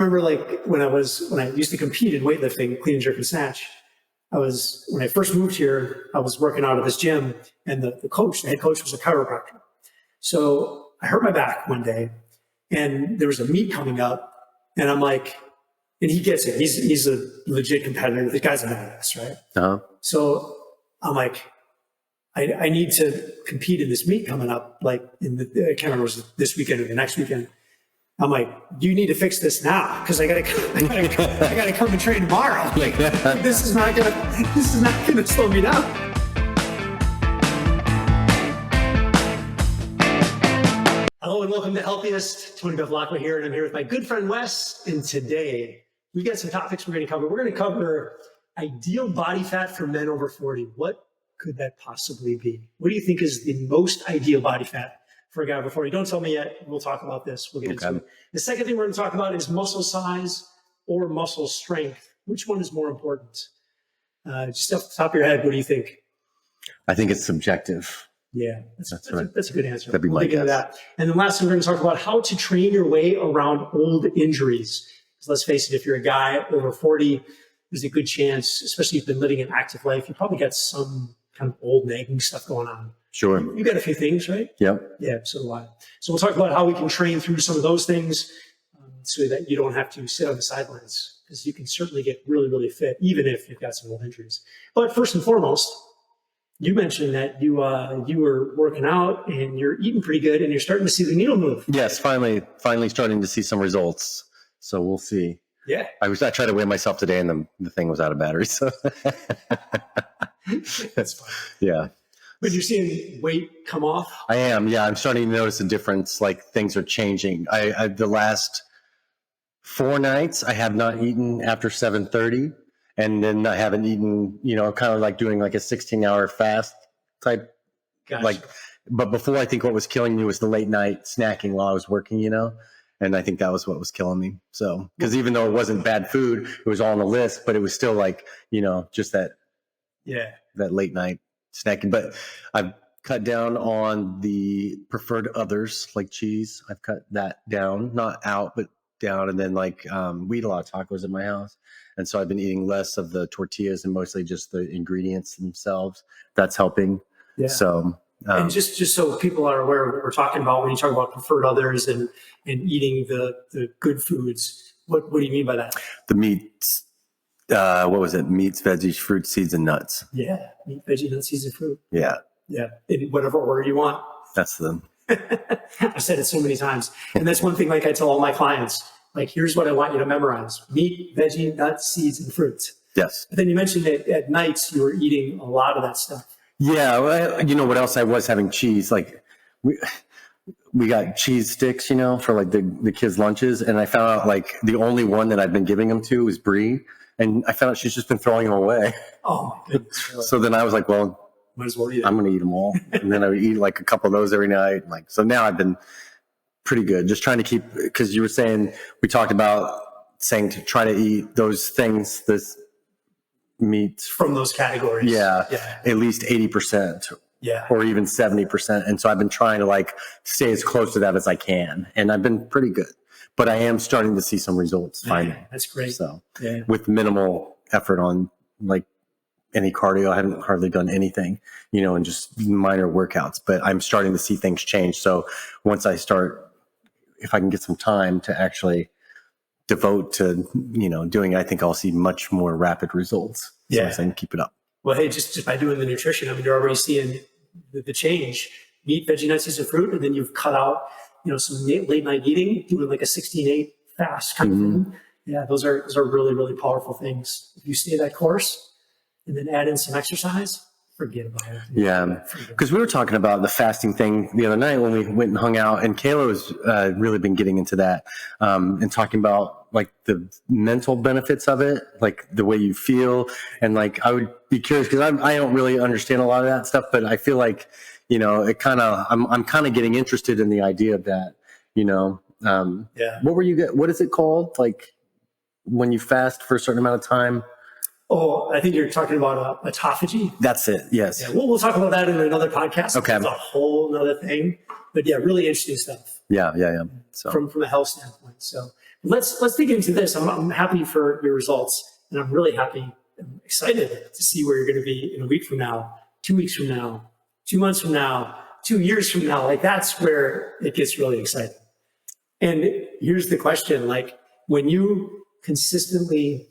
remember like when I used to compete in weightlifting, clean and jerk and snatch, when I first moved here, I was working out at this gym, and the head coach was a chiropractor. So I hurt my back one day, and there was a meet coming up, and I'm like, and he gets it. He's a legit competitor. The guy's a badass, right? Uh-huh. So I'm like, I need to compete in this meet coming up, like I can't remember, it was this weekend or the next weekend. I'm like, you need to fix this now, because I gotta come and train tomorrow. Like, this is not gonna slow me down. Hello and welcome to Healthiest. Tony Bevlacqua here, and I'm here with my good friend Wes. And today we got some topics we're going to cover. We're going to cover ideal body fat for men over 40. What could that possibly be? What do you think is the most ideal body fat for a guy over 40? Don't tell me yet. We'll talk about this. We'll get into it. The second thing we're going to talk about is muscle size or muscle strength. Which one is more important? Just off the top of your head, what do you think? I think it's subjective. Yeah, that's a good answer. That'd be my guess. That. And then lastly, we're going to talk about how to train your way around old injuries. Because let's face it, if you're a guy over 40, there's a good chance, especially if you've been living an active life, you probably got some kind of old nagging stuff going on. Sure. You got a few things, right? Yep. Yeah, so do I. So we'll talk about how we can train through some of those things so that you don't have to sit on the sidelines, because you can certainly get really, really fit, even if you've got some old injuries. But first and foremost, you mentioned that you were working out and you're eating pretty good and you're starting to see the needle move. Yes, finally starting to see some results. So we'll see. Yeah. I tried to weigh myself today and the thing was out of battery. So that's fine. Yeah. But you're seeing weight come off? I am. Yeah. I'm starting to notice a difference. Like things are changing. I the last 4 nights, I have not eaten after 7:30. And then I haven't eaten, kind of like doing like a 16-hour fast type. Gotcha. But before, I think what was killing me was the late night snacking while I was working, and I think that was what was killing me. So, because even though it wasn't bad food, it was all on the list, but it was still like, just that late night snacking. But I've cut down on the preferred others like cheese. I've cut that down, not out, but down. And then we eat a lot of tacos at my house. And so I've been eating less of the tortillas and mostly just the ingredients themselves. That's helping. Yeah. So, and just so people are aware of what we're talking about when you talk about preferred others and eating the good foods, what do you mean by that? The meats, what was it? Meats, veggies, fruits, seeds, and nuts. Yeah. Meat, veggie, nuts, seeds, and fruit. Yeah. Yeah. In whatever order you want. That's them. I've said it so many times. And that's one thing, I tell all my clients, here's what I want you to memorize: meat, veggie, nuts, seeds, and fruits. Yes. But then you mentioned that at nights you were eating a lot of that stuff. Yeah. Well, you know what else? I was having cheese. We got cheese sticks, for the kids' lunches. And I found out the only one that I've been giving them to is Brie. And I found out she's just been throwing them away. Oh my goodness. Really? So then I was like, well, might as well eat it. I'm going to eat them all. And then I would eat a couple of those every night. So now I've been pretty good. Just trying to keep, because you were saying, we talked about saying to try to eat those things, this meats. From those categories. Yeah. At least 80%. Yeah. Or even 70%. And so I've been trying to stay as close to that as I can. And I've been pretty good. But I am starting to see some results finally. Yeah, that's great. So with minimal effort on any cardio, I haven't hardly done anything, and just minor workouts, but I'm starting to see things change. So once I start, if I can get some time to actually devote to, doing it, I think I'll see much more rapid results. Yeah. So I can keep it up. Well, hey, just by doing the nutrition, you're already seeing the change: meat, veggie, nuts, seeds, and fruit. And then you've cut out, some late night eating, doing a 16-8 fast kind of thing. Yeah. Those are really, really powerful things. If you stay that course and then add in some exercise, forget about it. Yeah. Because we were talking about the fasting thing the other night when we went and hung out, and Kayla has really been getting into that and talking about the mental benefits of it, the way you feel. And I would be curious, because I don't really understand a lot of that stuff, but I feel it kind of, I'm kind of getting interested in the idea of that, What is it called? When you fast for a certain amount of time? Oh, I think you're talking about autophagy. That's it. Yes. Yeah, we'll talk about that in another podcast. Okay. It's a whole other thing. But yeah, really interesting stuff. Yeah. So from a health standpoint. So, Let's dig into this. I'm happy for your results, and I'm really happy. I'm excited to see where you're going to be in a week from now, 2 weeks from now, 2 months from now, 2 years from now. Like, that's where it gets really exciting. And here's the question: like, when you consistently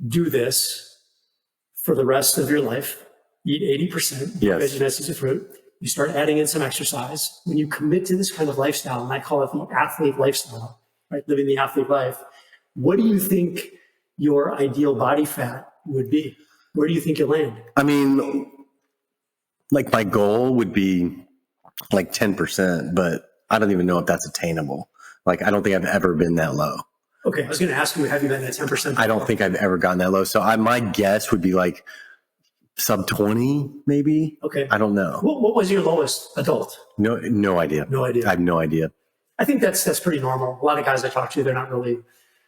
do this for the rest of your life, eat 80% Yes. veggie, nuts, and fruit. You start adding in some exercise. When you commit to this kind of lifestyle, and I call it the athlete lifestyle, right? Living the athlete life. What do you think your ideal body fat would be? Where do you think you'll land? I mean, like my goal would be like 10%, but I don't even know if that's attainable. Like, I don't think I've ever been that low. Okay, I was going to ask you, have you been at 10%? I don't think I've ever gotten that low. So my guess would be like sub 20, maybe. Okay. I don't know. What was your lowest adult? No idea. No idea. I have no idea. I think that's pretty normal. A lot of guys I talk to, they don't really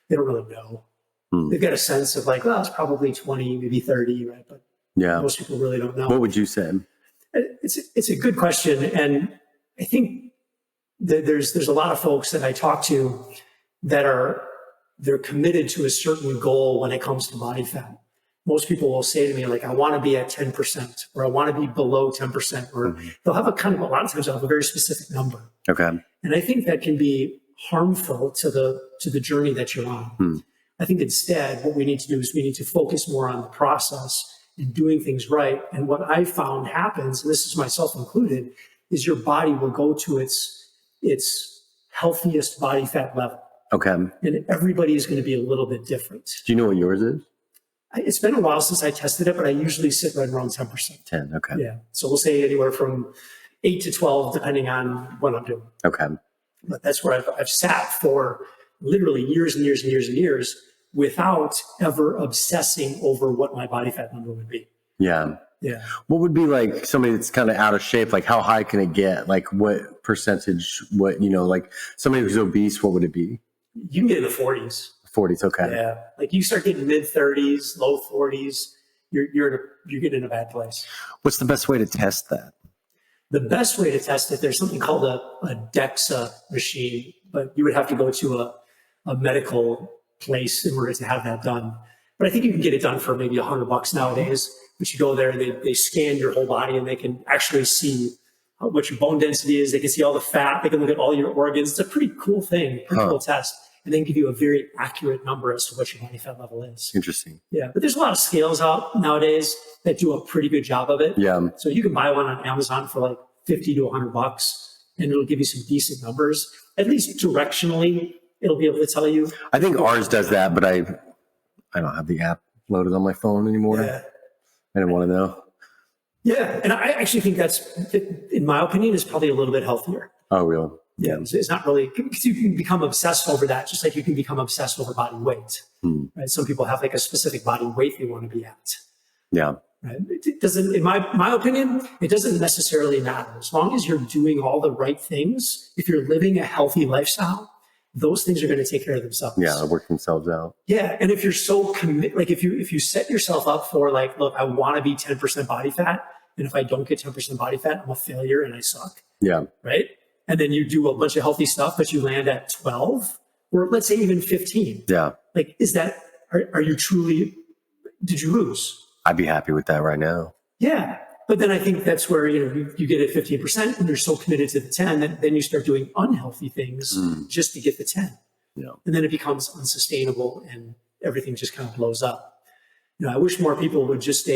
know. They've got a sense of like, well, it's probably 20, maybe 30, right? But Yeah. most people really don't know. What would you say? It's a good question, and I think that there's a lot of folks that I talk to that they're committed to a certain goal when it comes to body fat. Most people will say to me, like, I want to be at 10%, or I want to be below 10%, or they'll have a lot of times they'll have a very specific number. Okay. And I think that can be harmful to the journey that you're on. I think instead, what we need to do is we need to focus more on the process and doing things right. And what I found happens, and this is myself included, is your body will go to its healthiest body fat level. Okay. And everybody is going to be a little bit different. Do you know what yours is? It's been a while since I tested it, but I usually sit right around 10%. 10. Okay. Yeah. So we'll say anywhere from 8 to 12, depending on what I'm doing. Okay. But that's where I've sat for literally years and years and years and years without ever obsessing over what my body fat number would be. Yeah. Yeah. What would be like somebody that's kind of out of shape? Like, how high can it get? Like, what percentage? What, like somebody who's obese, what would it be? You can get in the 40s. 40s. Okay. Yeah. Like, you start getting mid 30s, low 40s, you're getting in a bad place. What's the best way to test that? The best way to test it, there's something called a DEXA machine, but you would have to go to a medical place in order to have that done. But I think you can get it done for maybe $100 nowadays. But you go there and they scan your whole body, and they can actually see what your bone density is. They can see all the fat. They can look at all your organs. It's a pretty cool thing, pretty cool test. And then give you a very accurate number as to what your body fat level is. Interesting. Yeah. But there's a lot of scales out nowadays that do a pretty good job of it. Yeah. So you can buy one on Amazon for like $50 to $100, and it'll give you some decent numbers. At least directionally, it'll be able to tell you. I think ours does that, but I don't have the app loaded on my phone anymore. Yeah. I didn't want to know. Yeah. And I actually think that's, in my opinion, is probably a little bit healthier. Oh, really? Yeah. It's not really, because you can become obsessed over that, just like you can become obsessed over body weight. Right? Some people have like a specific body weight they want to be at. Yeah. Right? It doesn't, in my opinion, it doesn't necessarily matter. As long as you're doing all the right things, if you're living a healthy lifestyle, those things are going to take care of themselves. Yeah, they work themselves out. Yeah. And if you're so committed, like if you set yourself up for like, look, I want to be 10% body fat, and if I don't get 10% body fat, I'm a failure and I suck. Yeah. Right. And then you do a bunch of healthy stuff, but you land at 12, or let's say even 15. Yeah. Like, are you truly, did you lose? I'd be happy with that right now. Yeah. But then I think that's where, you get at 15% and you're so committed to the 10 that then you start doing unhealthy things just to get the 10. Yeah. And then it becomes unsustainable and everything just kind of blows up. I wish more people would just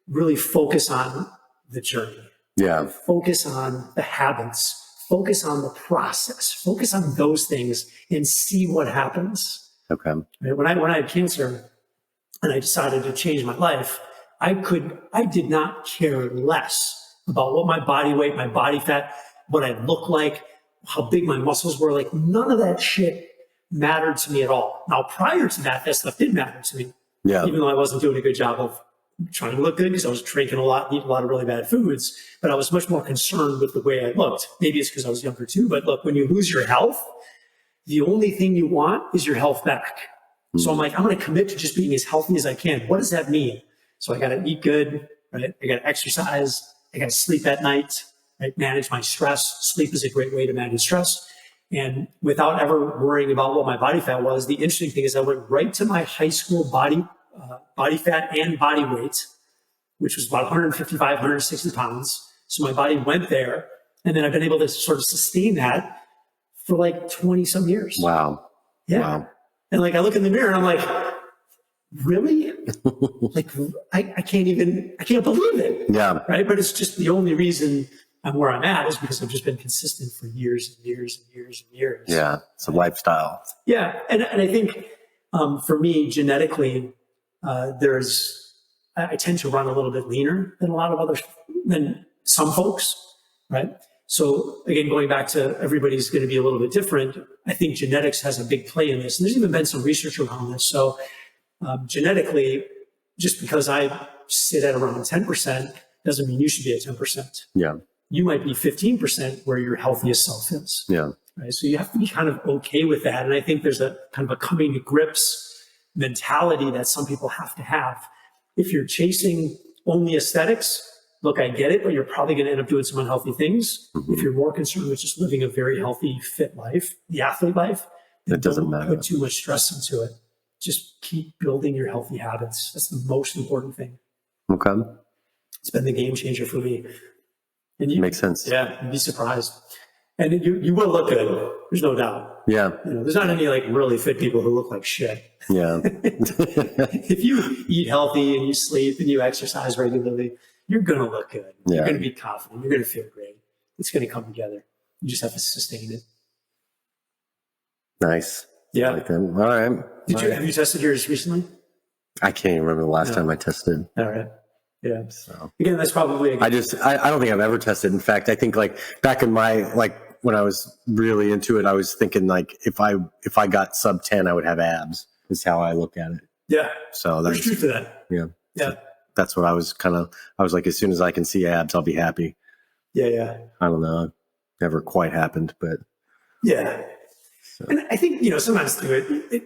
really focus on the journey. Yeah. Focus on the habits, focus on the process, focus on those things and see what happens. Okay. When I had cancer and I decided to change my life, I did not care less about what my body weight, my body fat, what I looked like, how big my muscles were. Like, none of that shit mattered to me at all. Now, prior to that stuff did matter to me. Yeah. Even though I wasn't doing a good job of trying to look good, because I was drinking a lot, eating a lot of really bad foods, but I was much more concerned with the way I looked. Maybe it's because I was younger too, but look, when you lose your health, the only thing you want is your health back. So I'm like, I'm going to commit to just being as healthy as I can. What does that mean? So I got to eat good, right? I got to exercise. I got to sleep at night, right? Manage my stress. Sleep is a great way to manage stress. And without ever worrying about what my body fat was, the interesting thing is I went right to my high school body fat and body weight, which was about 155, 160 pounds. So my body went there. And then I've been able to sort of sustain that for like 20 some years. Wow. Yeah. Wow. And like I look in the mirror and I'm like, really? Like I can't believe it. Yeah. Right. But it's just the only reason I'm where I'm at is because I've just been consistent for years and years and years and years. Yeah. It's a lifestyle. Yeah. And I think for me, genetically, I tend to run a little bit leaner than some folks. Right. So again, going back to everybody's going to be a little bit different. I think genetics has a big play in this. And there's even been some research around this. So genetically, just because I sit at around 10% doesn't mean you should be at 10%. Yeah. You might be 15% where your healthiest self is. Yeah. Right. So you have to be kind of okay with that. And I think there's a kind of a coming to grips mentality that some people have to have. If you're chasing only aesthetics, look, I get it, but you're probably going to end up doing some unhealthy things. Mm-hmm. If you're more concerned with just living a very healthy, fit life, the athlete life, then It doesn't don't matter. put too much stress into it. Just keep building your healthy habits. That's the most important thing. Okay. It's been the game changer for me. And Makes sense. Yeah, you'd be surprised. And you will look good. There's no doubt. Yeah. There's not any like really fit people who look like shit. Yeah. If you eat healthy and you sleep and you exercise regularly, you're going to look good. Yeah. You're going to be confident. You're going to feel great. It's going to come together. You just have to sustain it. Nice. Yeah. I like that. All right. Have you tested yours recently? I can't even remember the last time I tested. All right. Yeah. So Again, that's probably I don't think I've ever tested. In fact, I think like back in my, like when I was really into it, I was thinking like if I got sub 10, I would have abs is how I look at it. yeah. So There's that's, truth to that. yeah. Yeah. That's what I was like, as soon as I can see abs, I'll be happy. Yeah. Yeah. I don't know. Never quite happened, but Yeah. So. And I think, sometimes through it,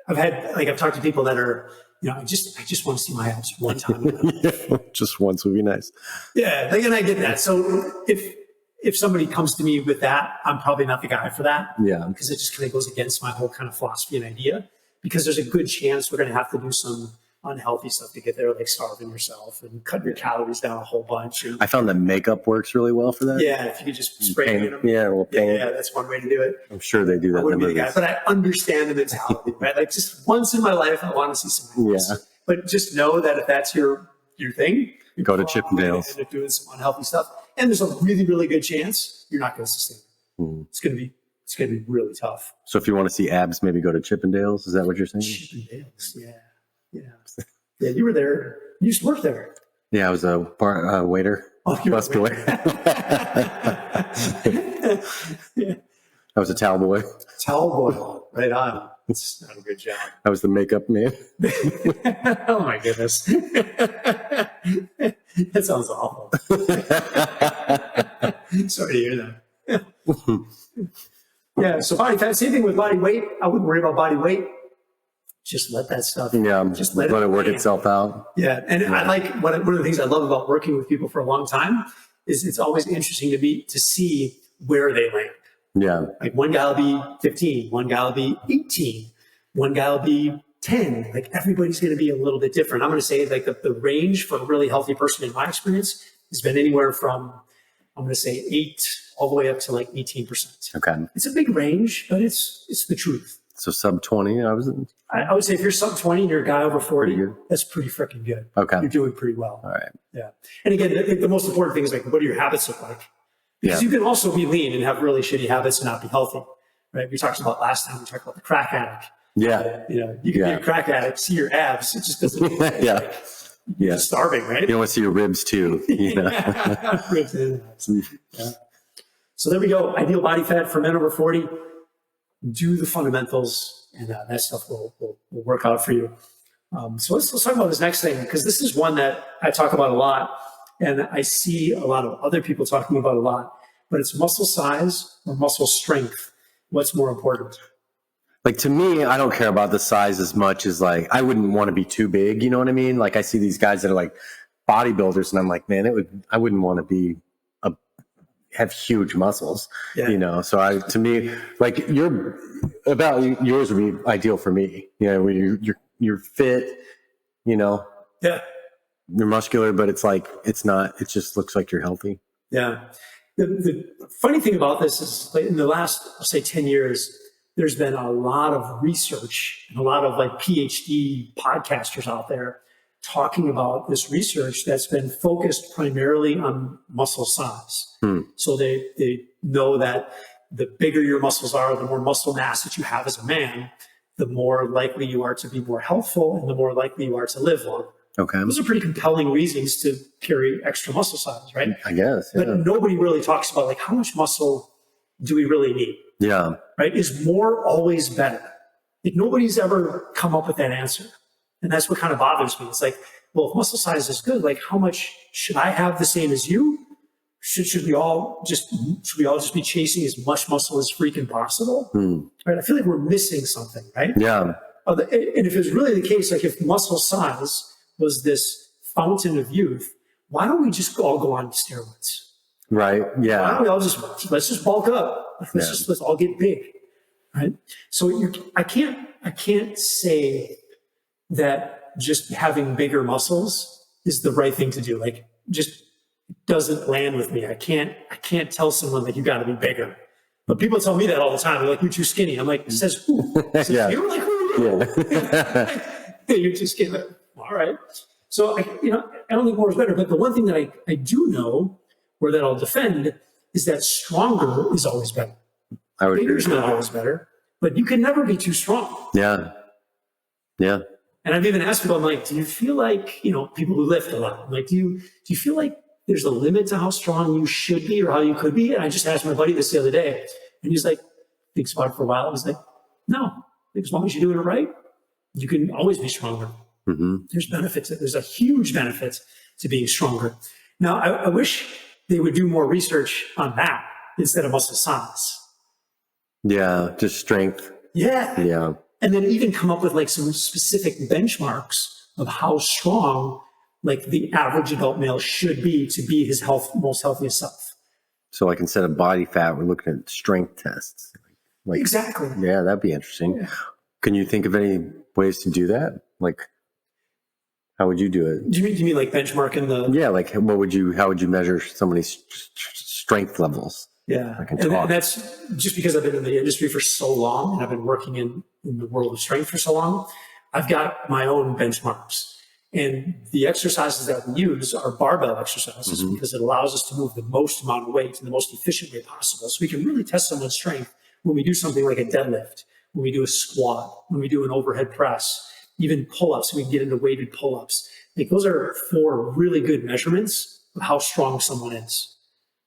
I've talked to people that are, I just want to see my abs one time. Yeah, just once would be nice. Yeah. And I get that. So if somebody comes to me with that, I'm probably not the guy for that. Yeah. Because it just kind of goes against my whole kind of philosophy and idea, because there's a good chance we're going to have to do some unhealthy stuff to get there, like starving yourself and cutting your calories down a whole bunch. And, I found that makeup works really well for that. yeah, if you could just spray Paint. them. Yeah, a little paint. Yeah, that's one way to do it. I'm sure they do that I in the wouldn't be the guy, movies. but I understand the mentality, right? Like just once in my life, I want to see some abs. Yeah. But just know that if that's your thing, you're Go to probably gonna Chippendales. end up doing some unhealthy stuff, and there's a really, really good chance you're not going to sustain it. Mm. It's going to be really tough. So if you want to see abs, maybe go to Chippendales. Is that what you're saying? Chippendales, yeah. You were there. You used to work there. Yeah, I was a bar waiter. Oh, you were a Busboy. Yeah. I was a towel boy. Towel boy, right on. That's not a good job. I was the makeup man. Oh my goodness. That sounds awful. Sorry to hear that. Yeah, so body fat, same thing with body weight. I wouldn't worry about body weight. Just let that stuff. Yeah, just let it work land. itself out. Yeah, and I like one of the things I love about working with people for a long time is it's always interesting to see where they land. Yeah, Like one guy will be 15, one guy will be 18, one guy will be 10. Like everybody's going to be a little bit different. I'm going to say like the range for a really healthy person in my experience has been anywhere from, I'm going to say 8 all the way up to like 18%. okay. It's a big range, but it's the truth. So sub 20, I would say if you're sub 20 and you're a guy over 40, Pretty good. that's pretty freaking good. Okay. You're doing pretty well. All right. Yeah. And again, the most important thing is like, what do your habits look like? Because Yeah. you can also be lean and have really shitty habits and not be healthy, right? We talked about last time, we talked about the crack addict. Yeah. You can Yeah. be a crack addict, see your abs. It just doesn't. Yeah. You're Yeah. starving, right? You don't want to see your ribs too. You know? Ribs and abs. Yeah. So there we go. Ideal body fat for men over 40. Do the fundamentals, and that stuff will work out for you. So let's talk about this next thing, because this is one that I talk about a lot, and I see a lot of other people talking about a lot. But it's muscle size or muscle strength. What's more important? Like to me, I don't care about the size as much as like, I wouldn't want to be too big. You know what I mean? Like I see these guys that are like bodybuilders and I'm like, man, I wouldn't want to be have huge muscles, Yeah. you know? So to me, like yours would be ideal for me. You know, when you're fit, you know, Yeah. you're muscular, but it's like, it's not, it just looks like you're healthy. Yeah. The funny thing about this is like in the last, I'll say 10 years, there's been a lot of research and a lot of like PhD podcasters out there talking about this research that's been focused primarily on muscle size. So they know that the bigger your muscles are, the more muscle mass that you have as a man, the more likely you are to be more healthful and the more likely you are to live longer. Okay. Those are pretty compelling reasons to carry extra muscle size, right? I guess. Yeah. But nobody really talks about like how much muscle do we really need? Yeah. Right? Is more always better? Like nobody's ever come up with that answer. And that's what kind of bothers me. It's like, well, if muscle size is good, like how much should I have the same as you? Should we all just be chasing as much muscle as freaking possible? Right? I feel like we're missing something, right? Yeah. And if it was really the case, like if muscle size was this fountain of youth, why don't we just all go on steroids? Right. Why Yeah. don't we all let's just bulk up. Let's all get big. Right. So I can't say that just having bigger muscles is the right thing to do. Like just doesn't land with me. I can't tell someone that you got to be bigger. But people tell me that all the time. They're like, you're too skinny. I'm like, says who? Says Yeah. you? Like, who are you? Yeah. Hey, you're too skinny. Like, all right. So I don't think more is better. But the one thing that I do know, or that I'll defend, is that stronger is always better. I would Bigger agree. is not always better, but you can never be too strong. Yeah. Yeah. And I've even asked people, I'm like, do you feel like, people who lift a lot, I'm like, do you feel like there's a limit to how strong you should be or how you could be? And I just asked my buddy this the other day, and he's like, thinks about it for a while. He's like, no, as long as you're doing it right, you can always be stronger. Mm-hmm. There's benefits. There's a huge benefit to being stronger. Now, I wish they would do more research on that instead of muscle size. Yeah. Just strength. Yeah. Yeah. And then even come up with like some specific benchmarks of how strong like the average adult male should be to be his most healthiest self. So like instead of body fat, we're looking at strength tests. Like, Exactly. yeah, that'd be interesting. Yeah. Can you think of any ways to do that? Like, how would you do it? Do you mean like benchmarking the? Yeah, like how would you measure somebody's strength levels? Yeah. I can And talk. that's just because I've been in the industry for so long and I've been working in the world of strength for so long. I've got my own benchmarks. And the exercises that we use are barbell exercises because it allows us to move the most amount of weight in the most efficient way possible. So we can really test someone's strength when we do something like a deadlift, when we do a squat, when we do an overhead press, even pull-ups. We can get into weighted pull-ups. Like those are 4 really good measurements of how strong someone is.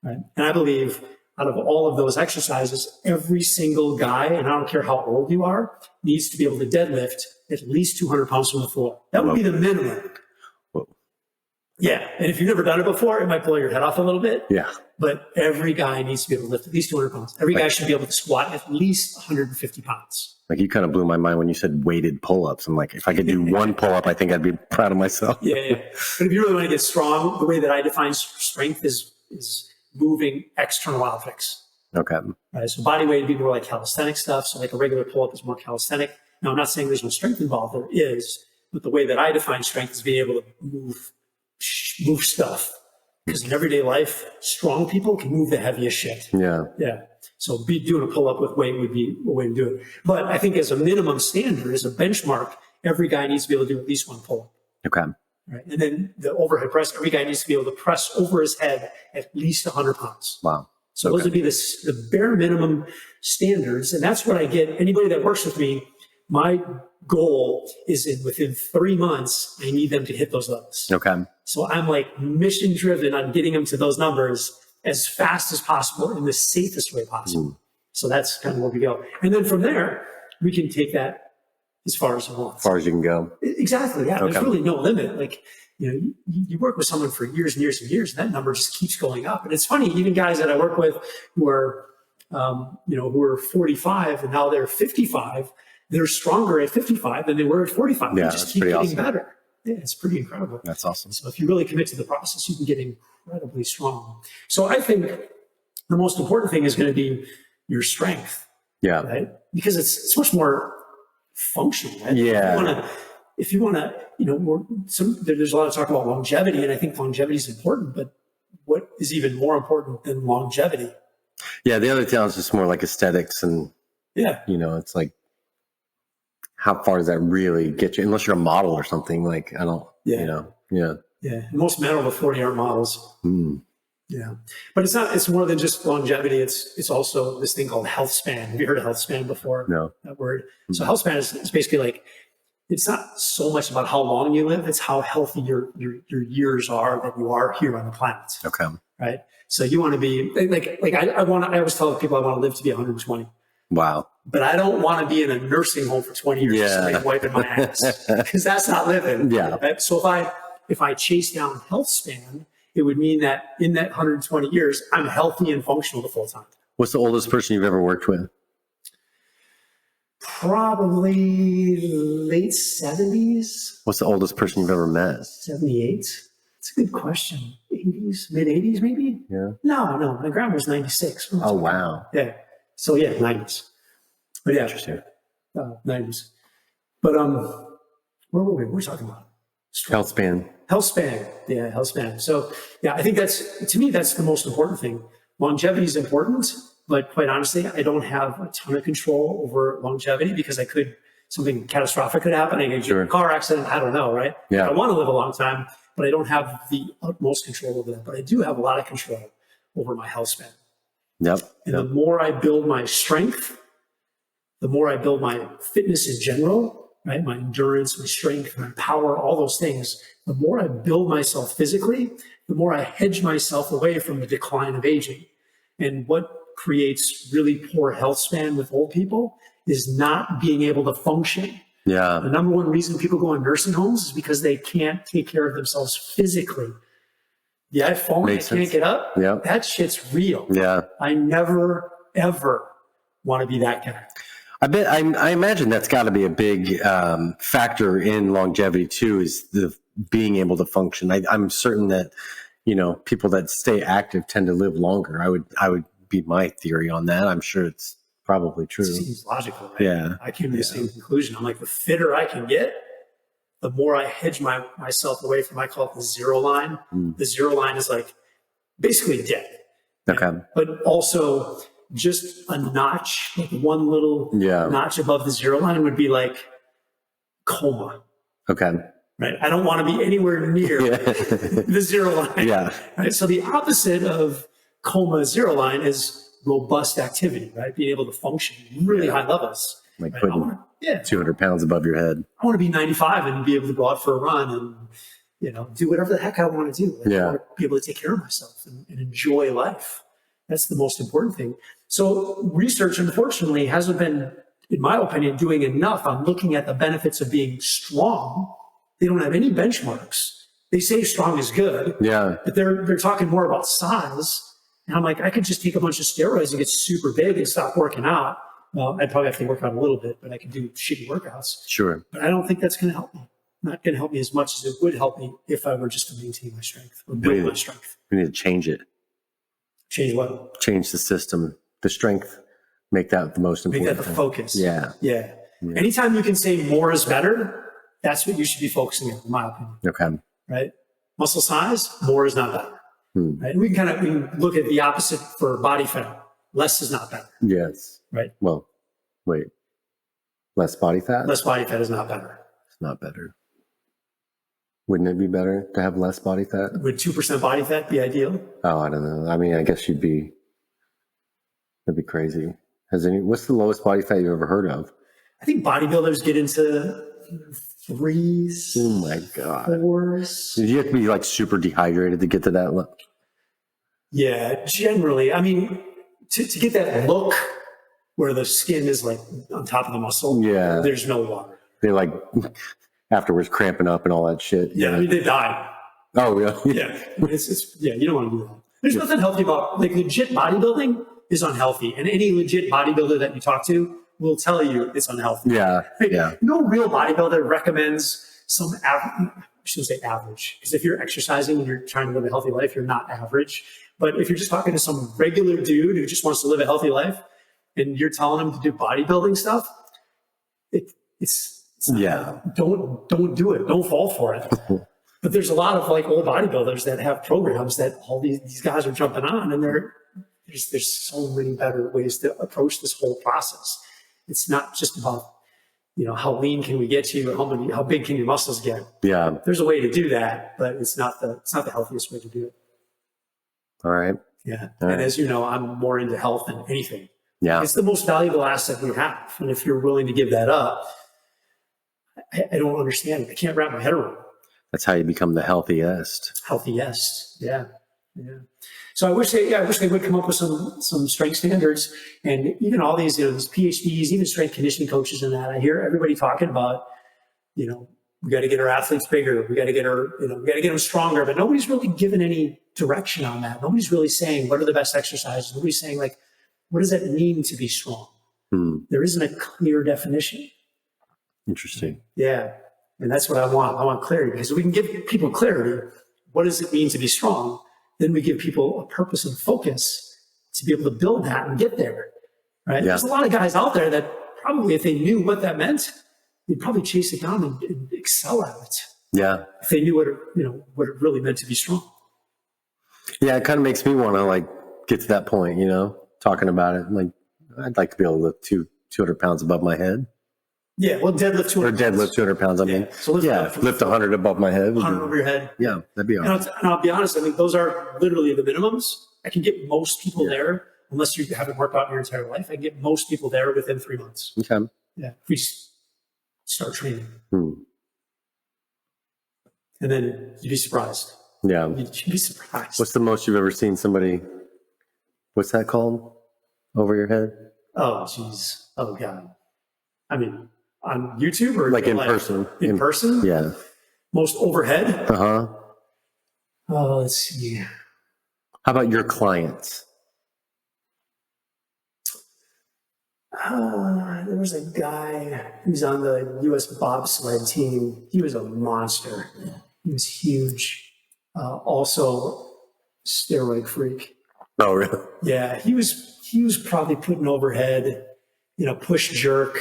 Right? And I believe out of all of those exercises, every single guy, and I don't care how old you are, needs to be able to deadlift at least 200 pounds from the floor. That would be the minimum. Whoa. Yeah. And if you've never done it before, it might blow your head off a little bit. Yeah. But every guy needs to be able to lift at least 200 pounds. Every guy should be able to squat at least 150 pounds. Like you kind of blew my mind when you said weighted pull-ups. I'm like, if I could do one pull-up, I think I'd be proud of myself. Yeah. But if you really want to get strong, the way that I define strength is moving external objects. Okay. Right? So body weight would be more like calisthenic stuff. So like a regular pull-up is more calisthenic. Now, I'm not saying there's no strength involved. There is. But the way that I define strength is being able to move stuff. Because in everyday life, strong people can move the heaviest shit. Yeah. Yeah. So doing a pull-up with weight would be a way to do it. But I think as a minimum standard, as a benchmark, every guy needs to be able to do at least one pull-up. Okay. Right? And then the overhead press, every guy needs to be able to press over his head at least 100 pounds. Wow. So those would be the bare minimum standards. And that's what I get. Anybody that works with me, my goal is within 3 months, I need them to hit those levels. Okay. So I'm like mission driven on getting them to those numbers as fast as possible in the safest way possible. So that's kind of where we go. And then from there, we can take that as far as we want. As far as you can go. Exactly. Yeah. Okay. There's really no limit. Like, you work with someone for years and years and years, and that number just keeps going up. And it's funny, even guys that I work with who are, who are 45 and now they're 55, they're stronger at 55 than they were at 45. Yeah, They just keep pretty getting awesome. better. Yeah, it's pretty incredible. That's awesome. So if you really commit to the process, you can get incredibly strong. So I think the most important thing is going to be your strength, Yeah. right? Because it's much more functional. Right? Yeah. If you want to, there's a lot of talk about longevity, and I think longevity is important, but what is even more important than longevity? Yeah. The other thing is just more like aesthetics, and Yeah. it's like, how far does that really get you? Unless you're a model or something, like, I don't, Yeah. Yeah. Yeah. And most men over 40 aren't models. Mm. Yeah. But it's more than just longevity. It's also this thing called health span. Have you heard of health span before? No. That word. So health span is basically like, it's not so much about how long you live, it's how healthy your years are that you are here on the planet. Okay. Right. So you want to be I always tell people I want to live to be 120. Wow. But I don't want to be in a nursing home for 20 years just wiping my ass, because that's not living. Yeah. Right? So if I chase down health span, it would mean that in that 120 years, I'm healthy and functional the full time. What's the oldest person you've ever worked with? Probably late 70s. What's the oldest person you've ever met? 78. That's a good question. 80s, mid 80s, maybe? Yeah. No. My grandma was 96. Oh, wow. Yeah. So yeah, 90s. But yeah. Interesting. 90s. But where were we? We're talking about Health span. Health span. Yeah, health span. So yeah, I think to me, that's the most important thing. Longevity is important, but quite honestly, I don't have a ton of control over longevity, because something catastrophic could happen. I get a car accident. I don't know, right? Yeah. I want to live a long time, but I don't have the utmost control over that. But I do have a lot of control over my health span. Yep. And the more I build my strength, the more I build my fitness in general, right? My endurance, my strength, my power, all those things. The more I build myself physically, the more I hedge myself away from the decline of aging. And what creates really poor health span with old people is not being able to function. Yeah. The number one reason people go in nursing homes is because they can't take care of themselves physically. Yeah, I've fallen, I can't get up. Yeah. That shit's real. Yeah. I never, ever want to be that guy. I imagine that's got to be a big factor in longevity too, is the being able to function. I'm certain that, people that stay active tend to live longer. I would be my theory on that. I'm sure it's probably true. It seems logical, right? Yeah. I came to the same conclusion. I'm like, the fitter I can get, the more I hedge myself away from, I call it the zero line. The zero line is like basically dead. Okay. But also just a notch, like one little notch above the zero line would be like coma. Okay. Right. I don't want to be anywhere near the zero line. Yeah. Right. So the opposite of coma zero line is robust activity, right? Being able to function really high levels. Like right? putting 200 pounds above your head. I want to be 95 and be able to go out for a run and, do whatever the heck I want to do. I want to be able to take care of myself and enjoy life. That's the most important thing. So research, unfortunately, hasn't been, in my opinion, doing enough on looking at the benefits of being strong. They don't have any benchmarks. They say strong is good, but they're talking more about size. And I'm like, I could just take a bunch of steroids and get super big and stop working out. Well, I'd probably have to work out a little bit, but I could do shitty workouts. Sure. But I don't think that's going to help me. Not going to help me as much as it would help me if I were just to maintain my strength or build my strength. We need to change it. Change what? Change the system, the strength. Make that the most important. Make that the focus. Yeah. Anytime you can say more is better, that's what you should be focusing on, in my opinion. Okay. Right? Muscle size, more is not better. Right? And we can look at the opposite for body fat. Less is not better. Yes. Right? Well, wait. Less body fat? Less body fat is not better. It's not better. Wouldn't it be better to have less body fat? Would 2% body fat be ideal? Oh, I don't know. I mean, I guess that'd be crazy. What's the lowest body fat you've ever heard of? I think bodybuilders get into 3s. Oh my God. 4s. Did you have to be like super dehydrated to get to that level? Yeah, generally. I mean, to get that look where the skin is like on top of the muscle, there's no water. They like afterwards cramping up and all that shit. Yeah, I mean, they die. Oh, really? Yeah. You don't want to do that. There's nothing healthy about, like, legit bodybuilding is unhealthy. And any legit bodybuilder that you talk to will tell you it's unhealthy. Yeah. Like, yeah. No real bodybuilder recommends some average, I shouldn't say average, because if you're exercising and you're trying to live a healthy life, you're not average. But if you're just talking to some regular dude who just wants to live a healthy life and you're telling him to do bodybuilding stuff, it's don't do it. Don't fall for it. But there's a lot of like old bodybuilders that have programs that all these guys are jumping on, and there's so many better ways to approach this whole process. It's not just about, how lean can we get you, or how big can your muscles get? Yeah. There's a way to do that, but it's not the healthiest way to do it. All right. Yeah. All right. And as you know, I'm more into health than anything. Yeah. It's the most valuable asset we have. And if you're willing to give that up, I don't understand it. I can't wrap my head around it. That's how you become the healthiest. Healthiest. Yeah. Yeah. So I wish they would come up with some strength standards, and even all these, these PhDs, even strength conditioning coaches and that. I hear everybody talking about, we got to get our athletes bigger. We got to get them stronger, but nobody's really given any direction on that. Nobody's really saying, what are the best exercises? Nobody's saying, like, what does that mean to be strong? There isn't a clear definition. Interesting. Yeah. And that's what I want. I want clarity, because if we can give people clarity, what does it mean to be strong? Then we give people a purpose and focus to be able to build that and get there, right? Yeah. There's a lot of guys out there that probably, if they knew what that meant, they'd probably chase it down and excel at it. Yeah. If they knew what it really meant to be strong. Yeah, it kind of makes me want to get to that point, talking about it. I'd like to be able to lift 200 pounds above my head. Yeah, well, deadlift 200 Or deadlift 200 pounds, I mean. So lift 100 above my head. 100 over your head. Yeah, that'd be all right. And I'll be honest, those are literally the minimums. I can get most people there, unless you haven't worked out in your entire life. I can get most people there within 3 months. Okay. Yeah, if we start training. And then you'd be surprised. Yeah. You'd be surprised. What's the most you've ever seen somebody, what's that called? Over your head? Oh, jeez. Oh, God. I mean, on YouTube or in person? In person? Yeah. Most overhead? Uh-huh. Oh, let's see. How about your clients? There was a guy who was on the U.S. bobsled team. He was a monster. He was huge. Also, steroid freak. Oh, really? Yeah, he was probably putting overhead, push jerk,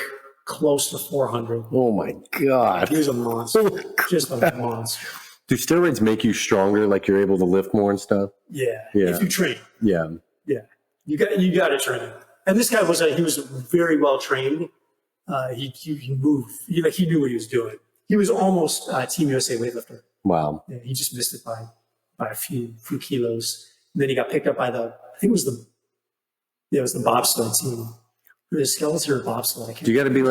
close to 400. Oh my God. He was a monster. Just a monster. Do steroids make you stronger? Like you're able to lift more and stuff? Yeah. If you train. Yeah. Yeah. You got to train. And this guy he was very well trained. He moved. He knew what he was doing. He was almost Team USA weightlifter. Wow. Yeah, he just missed it by a few kilos. And then he got picked up by it was the bobsled team. The skeleton or bobsled. You got to be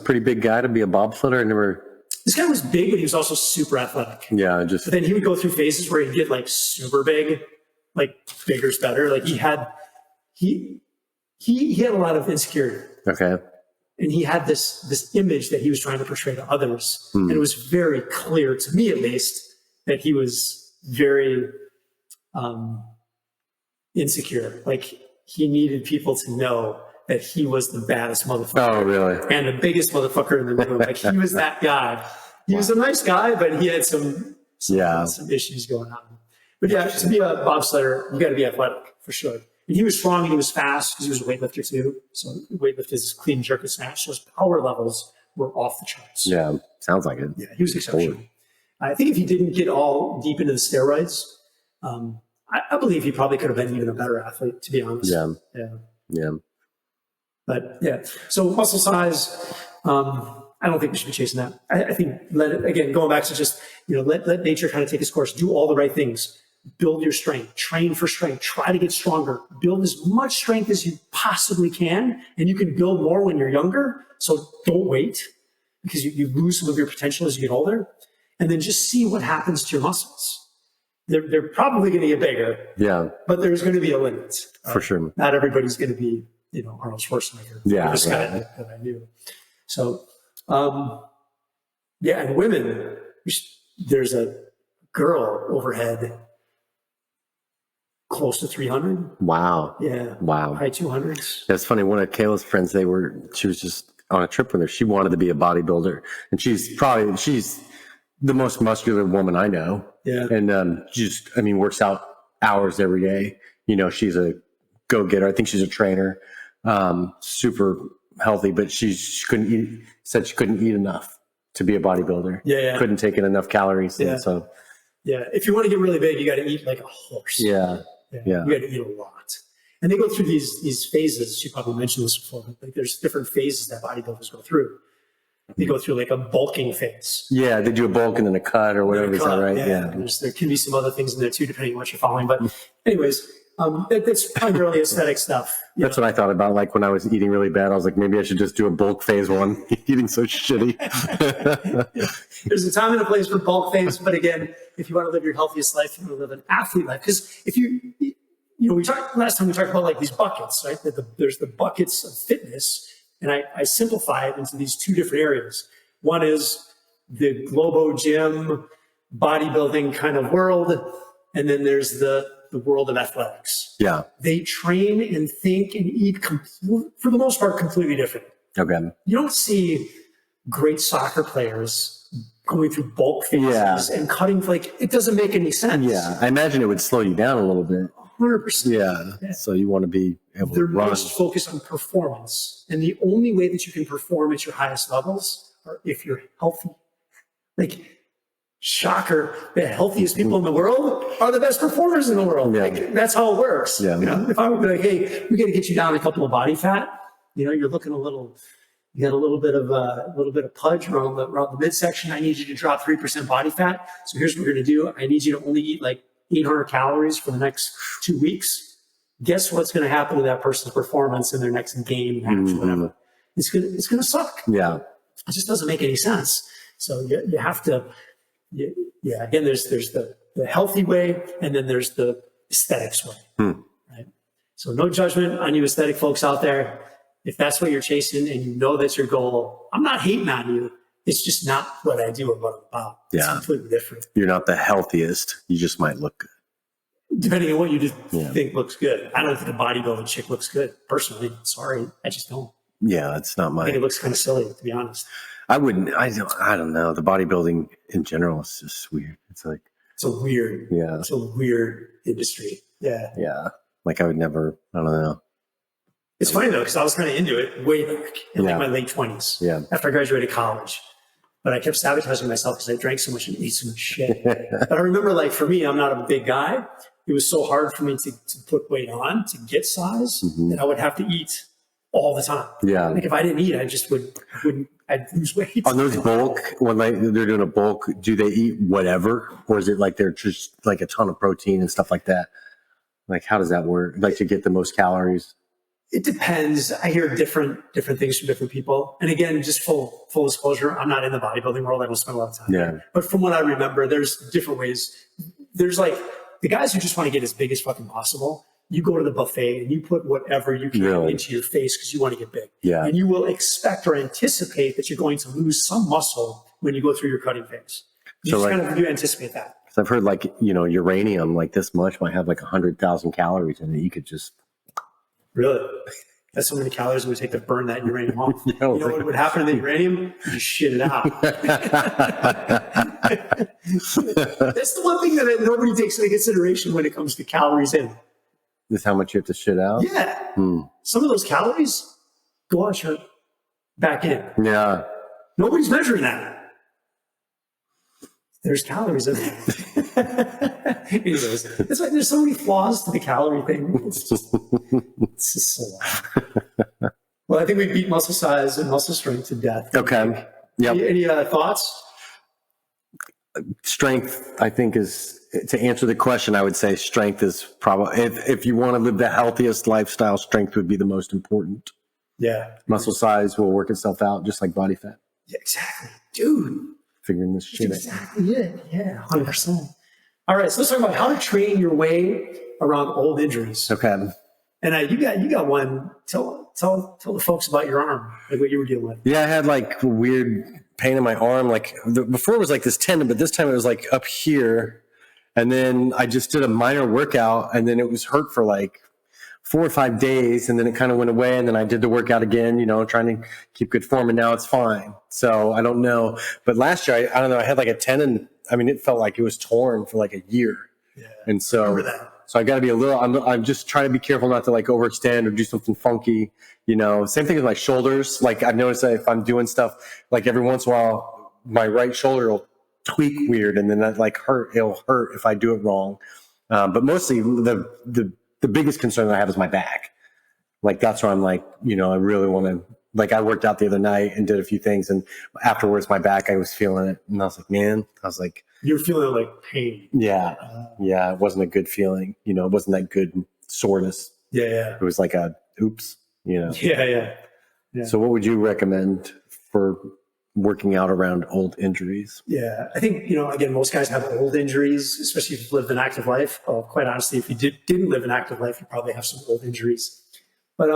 pretty big guy to be a bobsledder. This guy was big, but he was also super athletic. Yeah, But then he would go through phases where he'd get super big, bigger's better. He had a lot of insecurity. Okay. And he had this image that he was trying to portray to others, and it was very clear to me, at least, that he was very insecure. He needed people to know that he was the baddest motherfucker. Oh, really? And the biggest motherfucker in the room. He was that guy. He was a nice guy, but he had some issues going on. But yeah, to be a bobsledder, you got to be athletic for sure. And he was strong and he was fast because he was a weightlifter too. So weightlift is clean, jerk, and snatch. So his power levels were off the charts. Yeah, sounds like it. Yeah, he was exceptional. I think if he didn't get all deep into the steroids, I believe he probably could have been even a better athlete, to be honest. Yeah. But yeah, so muscle size, I don't think we should be chasing that. I think going back to just, let nature kind of take its course, do all the right things, build your strength, train for strength, try to get stronger, build as much strength as you possibly can. And you can build more when you're younger. So don't wait, because you lose some of your potential as you get older. And then just see what happens to your muscles. They're probably going to get bigger. Yeah. But there's going to be a limit. For sure. Not everybody's going to be, Arnold Schwarzenegger. Yeah. This guy that I knew. So, and women, there's a girl overhead close to 300. Wow. Yeah. Wow. High 200s. That's funny. One of Kayla's friends, she was just on a trip with her. She wanted to be a bodybuilder, and she's the most muscular woman I know. Yeah. And works out hours every day. You know, she's a go-getter. I think she's a trainer, super healthy, but she couldn't eat, said she couldn't eat enough to be a bodybuilder. Yeah. Couldn't take in enough calories. Yeah. And so, if you want to get really big, you got to eat like a horse. Yeah. You got to eat a lot. And they go through these phases. You probably mentioned this before, but like there's different phases that bodybuilders go through. They go through like a bulking phase. Yeah, they do a bulk and then a cut or whatever. Is that right? Yeah. There can be some other things in there too, depending on what you're following. But anyways, that's primarily aesthetic stuff. That's what I thought about. Like when I was eating really bad, I was like, maybe I should just do a bulk phase one. Eating so shitty. There's a time and a place for bulk phase. But again, if you want to live your healthiest life, you want to live an athlete life. Because if last time we talked about like these buckets, right? There's the buckets of fitness. And I simplify it into these two different areas. One is the Globo Gym, bodybuilding kind of world. And then there's the world of athletics. Yeah. They train and think and eat, for the most part, completely different. Okay. You don't see great soccer players going through bulk phases and cutting, like, it doesn't make any sense. Yeah. I imagine it would slow you down a little bit. 100%. Yeah. So you want to be able They're to run. most focused on performance. And the only way that you can perform at your highest levels are if you're healthy. Like, shocker, the healthiest people in the world are the best performers in the world. Yeah. Like, that's how it works. Yeah. You know, if I would be like, hey, we got to get you down a couple of body fat, you're looking you got a little bit of pudge around the midsection. I need you to drop 3% body fat. So here's what we're going to do. I need you to only eat like 800 calories for the next 2 weeks. Guess what's going to happen to that person's performance in their next game, match, whatever? It's going to suck. Yeah. It just doesn't make any sense. So you have to, again, there's the healthy way, and then there's the aesthetics way, right? So no judgment on you aesthetic folks out there. If that's what you're chasing and you know that's your goal, I'm not hating on you. It's just not what I do or what I'm about. It's completely different. You're not the healthiest. You just might look good. Depending on what you just think looks good. I don't think a bodybuilding chick looks good. Personally, sorry, I just don't. Yeah, it's not I think it looks kind of silly, to be honest. I don't know. The bodybuilding in general is just weird. It's a weird industry. Yeah. Yeah. Like I would never, I don't know. It's funny though, because I was kind of into it way back in like my late 20s. Yeah. After I graduated college. But I kept sabotaging myself because I drank so much and ate so much shit. But I remember, like, for me, I'm not a big guy. It was so hard for me to put weight on, to get size, that I would have to eat all the time. Yeah. Like if I didn't eat, I just I'd lose weight. On those bulk, when they're doing a bulk, do they eat whatever? Or is it like they're just like a ton of protein and stuff like that? Like, how does that work? Like to get the most calories? It depends. I hear different things from different people. And again, just full disclosure, I'm not in the bodybuilding world. I don't spend a lot of time there. But from what I remember, there's different ways. There's like the guys who just want to get as big as fucking possible. You go to the buffet and you put whatever you can into your face because you want to get big. Yeah. And you will expect or anticipate that you're going to lose some muscle when you go through your cutting phase. You anticipate that. So I've heard like, uranium, like this much might have like 100,000 calories in it. You could just... Really? That's so many calories it would take to burn that uranium off. You know what would happen to the uranium? You just shit it out. That's the one thing that nobody takes into consideration when it comes to calories in. Is how much you have to shit out? Yeah. Some of those calories go out your back in. Yeah. Nobody's measuring that. There's calories in there. Anyways, it's like there's so many flaws to the calorie thing. It's just so long. Well, I think we beat muscle size and muscle strength to death. Okay. Yep. Any thoughts? Strength, I think, is to answer the question. I would say strength is probably if you want to live the healthiest lifestyle, strength would be the most important. Yeah. Muscle size will work itself out, just like body fat. Yeah, exactly, dude. Figuring this shit out. Exactly it. Yeah, 100%. All right, so let's talk about how to train your way around old injuries. Okay. And you got one. Tell the folks about your arm, like what you were dealing with. Yeah, I had like weird pain in my arm. Like before it was like this tendon, but this time it was like up here. And then I just did a minor workout, and then it was hurt for like 4 or 5 days, and then it kind of went away. And then I did the workout again, trying to keep good form, and now it's fine. So I don't know. But last year, I don't know, I had like a tendon. I mean, it felt like it was torn for like a year. Yeah. And so, I remember that. So I got to be a little, I'm just trying to be careful not to like overextend or do something funky, you know. Same thing with my shoulders. Like I've noticed that if I'm doing stuff, like every once in a while, my right shoulder will tweak weird, and then that like it'll hurt if I do it wrong. But mostly the biggest concern that I have is my back. Like that's where I'm like, you know, I really want to, like I worked out the other night and did a few things, and afterwards my back, I was feeling it, and I was like, man, I was like, you're feeling like pain. yeah, yeah, it wasn't a good feeling, you know, it wasn't that good soreness. Yeah. It was like a oops, you know. Yeah. So what would you recommend for working out around old injuries? Yeah, I think, you know, again, most guys have old injuries, especially if you've lived an active life. Quite honestly, if you didn't live an active life, you probably have some old injuries. But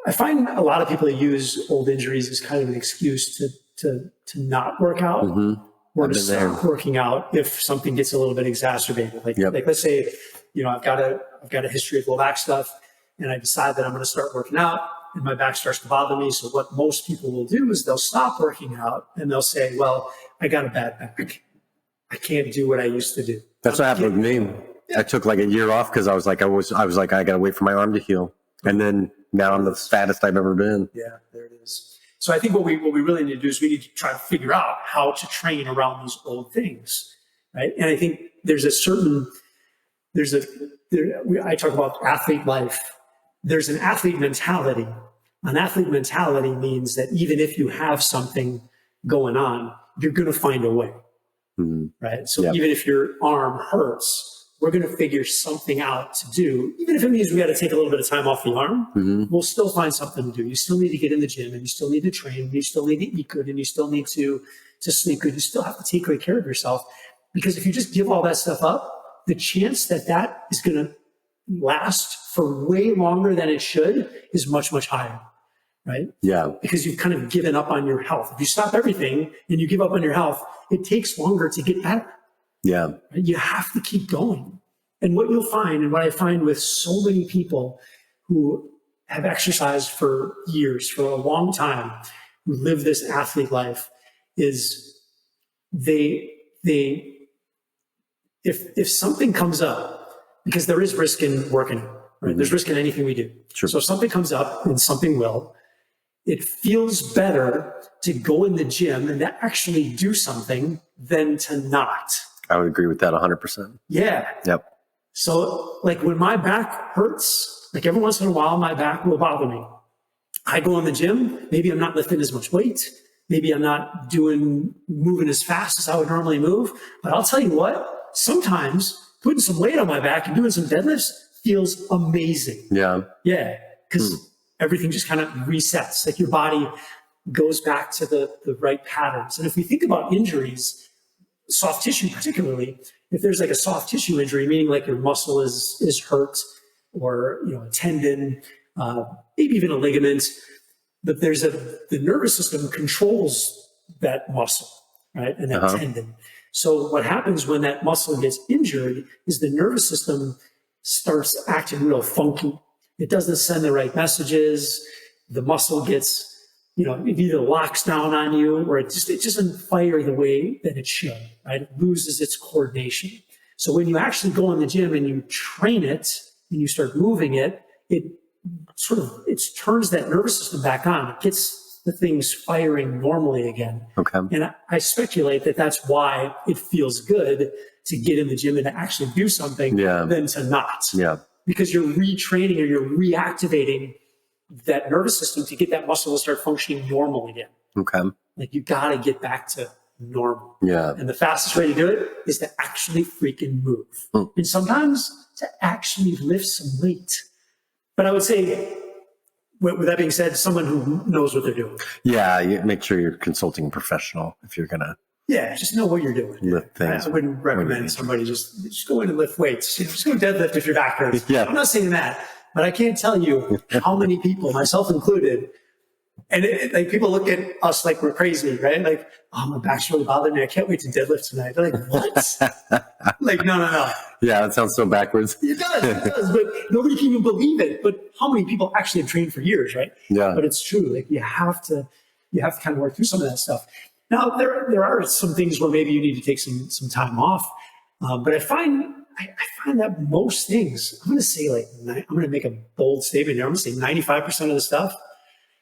I find a lot of people that use old injuries as kind of an excuse to not work out or to stop working out if something gets a little bit exacerbated. Like let's say, you know, I've got a history of low back stuff, and I decide that I'm going to start working out, and my back starts to bother me. So what most people will do is they'll stop working out and they'll say, well, I got a bad back. I can't do what I used to do. That's what happened with me. I took like a year off because I was like, I got to wait for my arm to heal. And then now I'm the fattest I've ever been. Yeah, there it is. So I think what we really need to do is we need to try to figure out how to train around those old things, right? And I think I talk about athlete life. There's an athlete mentality. An athlete mentality means that even if you have something going on, you're going to find a way, right? So even if your arm hurts, we're going to figure something out to do. Even if it means we got to take a little bit of time off the arm, we'll still find something to do. You still need to get in the gym, and you still need to train, and you still need to eat good, and you still need to sleep good. You still have to take great care of yourself, because if you just give all that stuff up, the chance that is going to last for way longer than it should is much, much higher, right? Yeah. Because you've kind of given up on your health. If you stop everything and you give up on your health, it takes longer to get better. Yeah. You have to keep going. And what you'll find, and what I find with so many people who have exercised for years, for a long time, who live this athlete life, is if something comes up, because there is risk in working out, right? There's risk in anything we do. Sure. So if something comes up, and something will, it feels better to go in the gym and to actually do something than to not. I would agree with that 100%. Yeah. Yep. So like when my back hurts, like every once in a while, my back will bother me. I go in the gym, maybe I'm not lifting as much weight. Maybe I'm not moving as fast as I would normally move. But I'll tell you what, sometimes putting some weight on my back and doing some deadlifts feels amazing. Yeah. Yeah. Because everything just kind of resets. Like your body goes back to the right patterns. And if we think about injuries, soft tissue particularly, if there's like a soft tissue injury, meaning like your muscle is hurt, or a tendon, maybe even a ligament, but the nervous system controls that muscle, right? And that tendon. So what happens when that muscle gets injured is the nervous system starts acting real funky. It doesn't send the right messages. The muscle gets, it either locks down on you, or it doesn't fire the way that it should, right? It loses its coordination. So when you actually go in the gym and you train it and you start moving it, it turns that nervous system back on. It gets the things firing normally again. Okay. And I speculate that that's why it feels good to get in the gym and to actually do something than to not. Yeah. Because you're retraining, or you're reactivating that nervous system to get that muscle to start functioning normal again. Okay. Like you got to get back to normal. Yeah. And the fastest way to do it is to actually freaking move. And sometimes to actually lift some weight. But I would say, with that being said, someone who knows what they're doing. Yeah, you make sure you're consulting a professional if you're going to. Yeah, just know what you're doing. Lift things. I wouldn't recommend somebody just go in and lift weights. Just go deadlift if your back hurts. Yeah. I'm not saying that, but I can't tell you how many people, myself included, and like people look at us like we're crazy, right? Like, oh, my back's really bothering me. I can't wait to deadlift tonight. They're like, what? Like, no. Yeah, that sounds so backwards. It does, but nobody can even believe it. But how many people actually have trained for years, right? Yeah. But it's true. Like you have to kind of work through some of that stuff. Now, there are some things where maybe you need to take some time off. But I find I find that most things, I'm going to say I'm going to make a bold statement here. I'm going to say 95% of the stuff,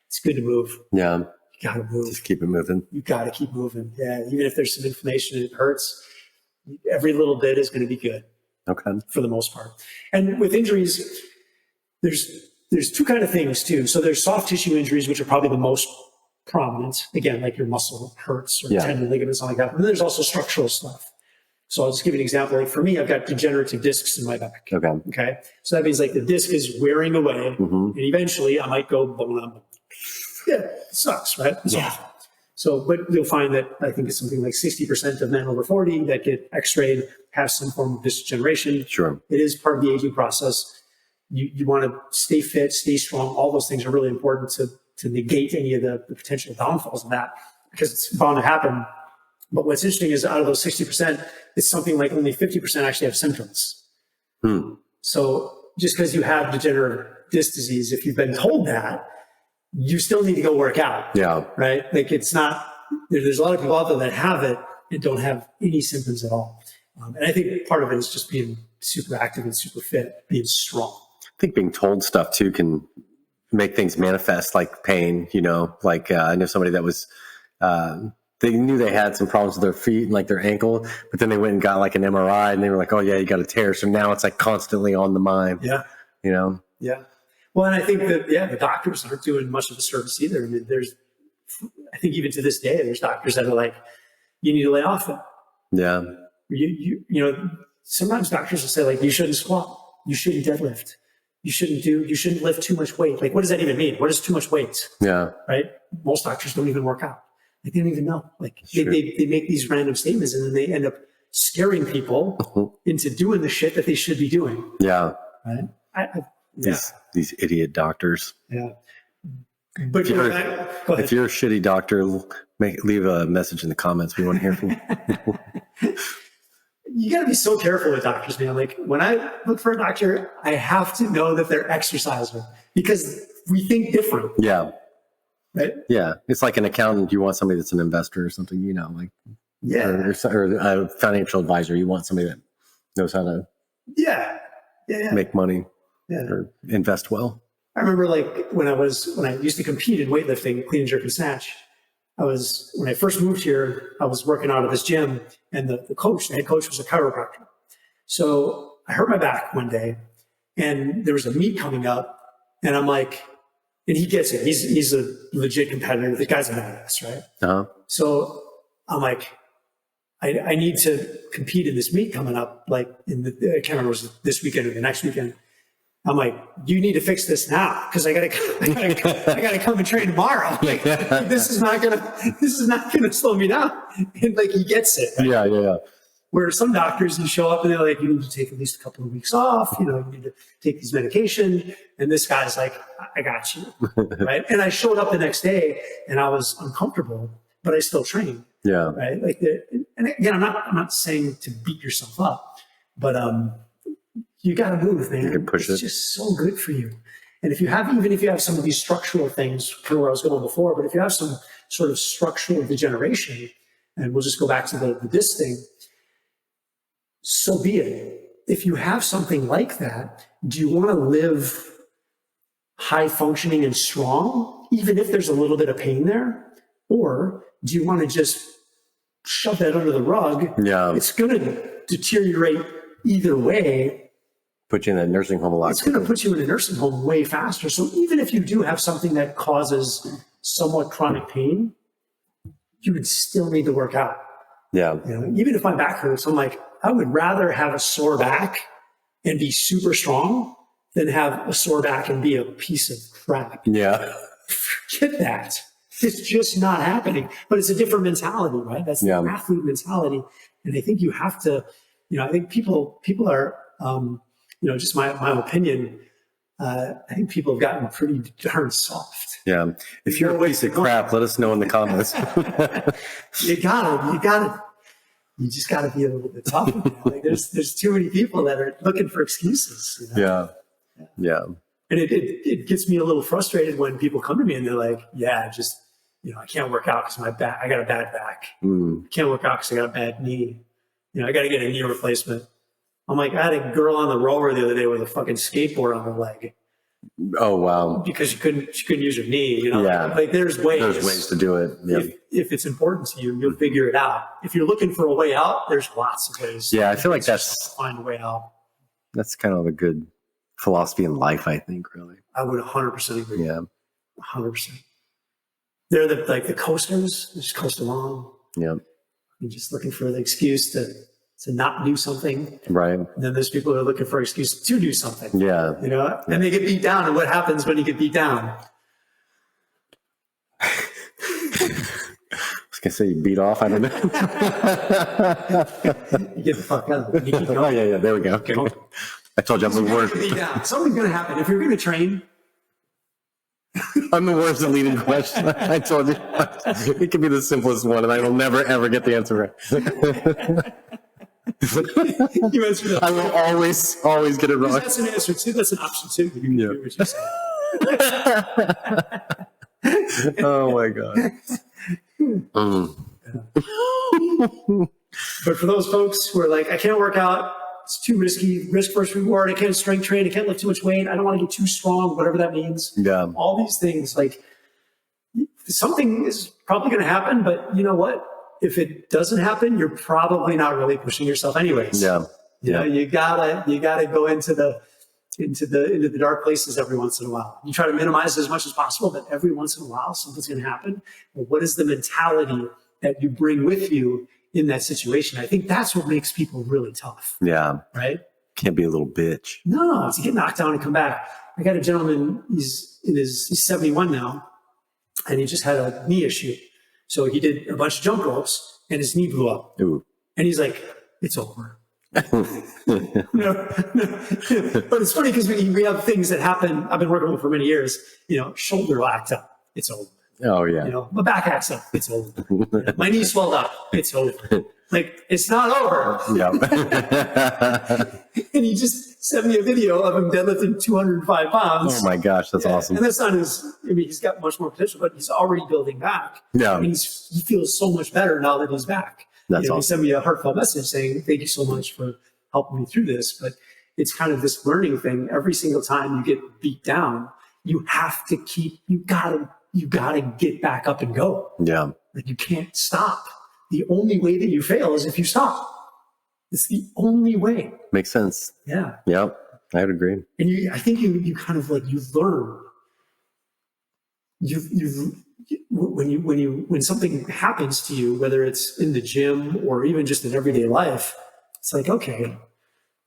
it's good to move. Yeah. You got to move. Just keep it moving. You got to keep moving. Yeah. Even if there's some inflammation and it hurts, every little bit is going to be good. Okay. For the most part. And with injuries, there's two kind of things too. So there's soft tissue injuries, which are probably the most prominent. Again, like your muscle hurts or tendon ligaments, something like that. But then there's also structural stuff. So I'll just give you an example. Like for me, I've got degenerative discs in my back. Okay. So that means like the disc is wearing away, and eventually I might go bone on bone. Yeah, it sucks, right? It's awful. So, but you'll find that I think it's something like 60% of men over 40 that get x-rayed have some form of disc degeneration. Sure. It is part of the aging process. You want to stay fit, stay strong. All those things are really important to negate any of the potential downfalls of that, because it's bound to happen. But what's interesting is out of those 60%, it's something like only 50% actually have symptoms. So just because you have degenerative disc disease, if you've been told that, you still need to go work out. Yeah. Right? Like it's not, there's a lot of people out there that have it and don't have any symptoms at all. And I think part of it is just being super active and super fit, being strong. I think being told stuff too can make things manifest, like pain, like I know somebody that was, they knew they had some problems with their feet and like their ankle, but then they went and got like an MRI and they were like, oh yeah, you got a tear. So now it's like constantly on the mind. Yeah. Yeah. Well, and I think that, the doctors aren't doing much of a service either. I mean, I think even to this day, there's doctors that are like, you need to lay off it. Yeah. Sometimes doctors will say like, you shouldn't squat, you shouldn't deadlift, you shouldn't lift too much weight. Like, what does that even mean? What is too much weight? Yeah. Right. Most doctors don't even work out. Like, they don't even know. Like they make these random statements and then they end up scaring people into doing the shit that they should be doing. Yeah. Right. These idiot doctors. Yeah. But if you're a shitty doctor, leave a message in the comments. We want to hear from you. You got to be so careful with doctors, man. Like when I look for a doctor, I have to know that they're exerciser because we think different. Yeah. Right. Yeah. It's like an accountant. You want somebody that's an investor or something, or a financial advisor. You want somebody that knows how to make money or invest well. I remember like when I used to compete in weightlifting, clean and jerk and snatch. When I first moved here, I was working out of this gym and the head coach was a chiropractor. So I hurt my back one day and there was a meet coming up and I'm like, and he gets it. He's a legit competitor. The guy's a badass, right? Uh-huh. So I'm like, I need to compete in this meet coming up, like I can't remember, it was this weekend or the next weekend. I'm like, you need to fix this now because I gotta come and train tomorrow. Like, this is not gonna slow me down. And like he gets it. Right? Yeah. Where some doctors, you show up and they're like, you need to take at least a couple of weeks off. You need to take these medication. And this guy's like, I got you, right? And I showed up the next day and I was uncomfortable, but I still trained. Yeah. Right. Like, and again, I'm not saying to beat yourself up, but you got to move, man. You can push it's just so good for you. And even if you have some of these structural things, kind of where I was going before, but if you have some sort of structural degeneration, and we'll just go back to the disc thing, so be it. If you have something like that, do you want to live high functioning and strong, even if there's a little bit of pain there? Or do you want to just shove that under the rug? Yeah. It's going to deteriorate either way. Put you in a nursing home a lot. It's going to put you in a nursing home way faster. So even if you do have something that causes somewhat chronic pain, you would still need to work out. Yeah. Even if my back hurts, I'm like, I would rather have a sore back and be super strong than have a sore back and be a piece of crap. Yeah. Forget that. It's just not happening. But it's a different mentality, right? That's the athlete mentality. And I think you have to, I think people are, just my opinion, I think people have gotten pretty darn soft. Yeah. If you're a piece of crap, let us know in the comments. You just gotta be a little bit tough. Like there's too many people that are looking for excuses. Yeah. And it gets me a little frustrated when people come to me and they're like, I can't work out because I got a bad back. I can't work out because I got a bad knee. I got to get a knee replacement. I'm like, I had a girl on the rower the other day with a fucking skateboard on her leg Oh, wow. because she couldn't use her knee. You know, Yeah. like there's ways. There's ways to do it. Yeah. If it's important to you, you'll figure it out. If you're looking for a way out, there's lots of ways. Yeah, I feel like to that's find a way out. That's kind of a good philosophy in life, I think, really. I would 100% agree. Yeah. 100%. They're the coasters. They just coast along. Yeah. You're just looking for the excuse to not do something. Right. And then there's people who are looking for an excuse to do something. Yeah. You know, and they get beat down. And what happens when you get beat down? I was gonna say you beat off. I don't know. You get the fuck out. You keep going. Oh yeah. There we go. Okay. I told you I'm the worst. Beat down. Something's going to happen. If you're going to train, I'm the worst at leading questions. I told you. It could be the simplest one, and I will never ever get the answer right. you answer that. I will always get it wrong. That's an answer too. That's an option too. You can do what you say. Oh my god. But for those folks who are like, I can't work out, it's too risky, risk versus reward, I can't strength train, I can't lift too much weight, I don't want to get too strong, whatever that means. Yeah. All these things, like something is probably going to happen, but you know what? If it doesn't happen, you're probably not really pushing yourself anyways. Yeah. You know, you gotta go into the dark places every once in a while. You try to minimize it as much as possible, but every once in a while, something's going to happen. Well, what is the mentality that you bring with you in that situation? I think that's what makes people really tough. Yeah. Right? Can't be a little bitch. No, to get knocked down and come back. I got a gentleman, he's 71 now, and he just had a knee issue. So he did a bunch of jump ropes and his knee blew up. Ooh. And he's like, it's over. no. But it's funny because we have things that happen. I've been working with for many years. You know, shoulder will act up. It's over. Oh yeah. You know, my back acts up. It's over. You know, my knee swelled up. It's over. Like, it's not over. Yeah. And he just sent me a video of him deadlifting 205 pounds. Oh my gosh, that's awesome. And that's not he's got much more potential, but he's already building back. Yeah. And he feels so much better now that he's back. That's He awesome. sent me a heartfelt message saying, thank you so much for helping me through this. But it's kind of this learning thing. Every single time you get beat down, you have to you gotta get back up and go. Yeah. Like, you can't stop. The only way that you fail is if you stop. It's the only way. Makes sense. Yeah. Yep. I would agree. And I think you kind of like, you learn. When something happens to you, whether it's in the gym or even just in everyday life, it's like, okay,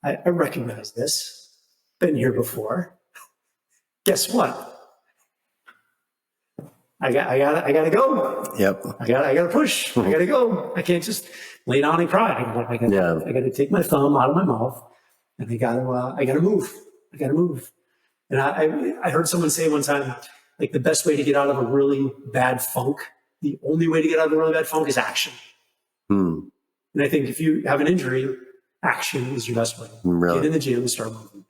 I recognize this. Been here before. Guess what? I gotta go. Yep. I gotta push. I gotta go. I can't just lay down and cry. I gotta take my thumb out of my mouth, and I gotta move. I gotta move. And I heard someone say one time, like, the best way to get out of a really bad funk, the only way to get out of a really bad funk is action. And I think if you have an injury, action is your best way. Really? Get in the gym and start moving.